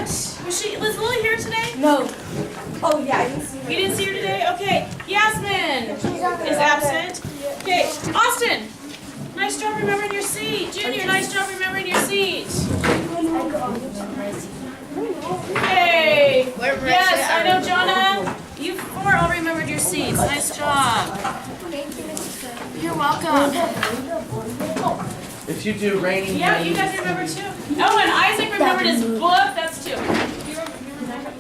what? Was Lily here today? No. Oh yeah, I didn't see her. You didn't see her today? Okay. Yasmin is absent. Okay. Austin, nice job remembering your seat. Junior, nice job remembering your seat. Hey. Yes, I know, Jonah. You four all remembered your seats. Nice job. You're welcome. If you do raining. Yeah, you guys remember too. Oh, and Isaac remembered his book. That's two. You remember that?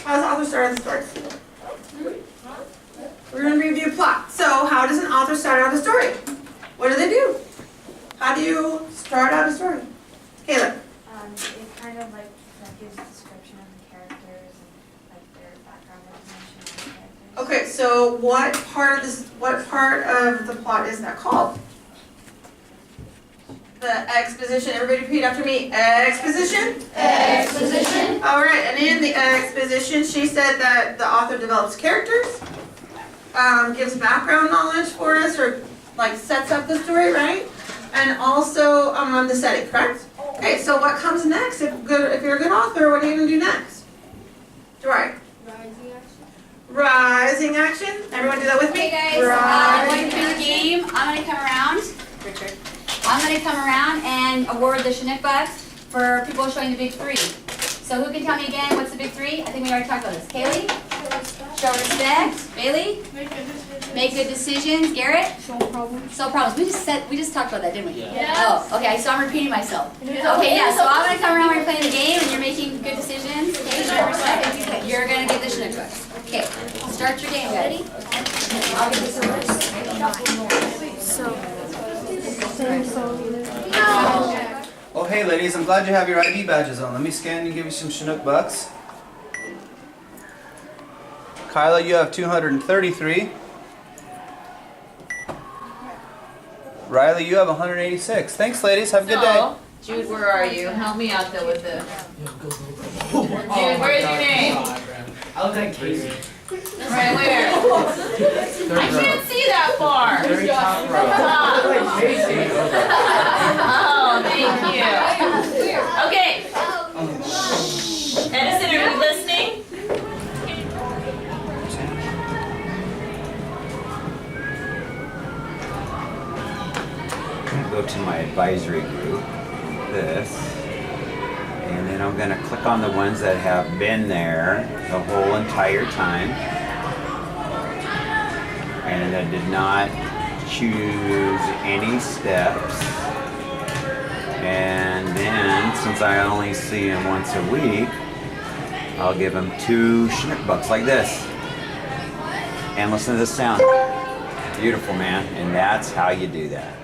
How does author start the story? We're going to review plot. So how does an author start out a story? What do they do? How do you start out a story? Kayla. It kind of like gives a description of the characters and like their background information of the characters. Okay, so what part of the plot is that called? The exposition. Everybody repeat after me. Exposition. Exposition. All right, and in the exposition, she said that the author develops characters, gives background knowledge for us, or like sets up the story, right? And also the setting, correct? Okay, so what comes next? If you're a good author, what are you gonna do next? Right. Rising action. Everyone do that with me? Hey guys, I'm going to play the game. I'm going to come around. Richard. I'm going to come around and award the Chinook bucks for people showing the big three. So who can tell me again what's the big three? I think we already talked about this. Kaylee? Show respect. Bailey? Make good decisions. Garrett? Solve problems. We just talked about that, didn't we? Yeah. Oh, okay. So I'm repeating myself. Okay, yeah. So I'm going to come around when you're playing the game and you're making good decisions. Okay, show respect. You're going to get the Chinook bucks. Okay. Start your game, guys. I'll give this a rest. Oh, hey, ladies, I'm glad you have your ID badges on. Let me scan and give you some Chinook bucks. Kyla, you have 233. Riley, you have 186. Thanks, ladies. Have a good day. So, Jude, where are you? Help me out there with the. Jude, where's your name? I look like Casey. Right where? I can't see that far. Very top row. I look like Casey. Oh, thank you. Okay. Edison, are you listening? I'm going to go to my advisory group, this, and then I'm going to click on the ones that have been there the whole entire time, and I did not choose any steps, and then since I only see them once a week, I'll give them 2 Chinook bucks like this, and listen to this sound. Beautiful, man, and that's how you do that.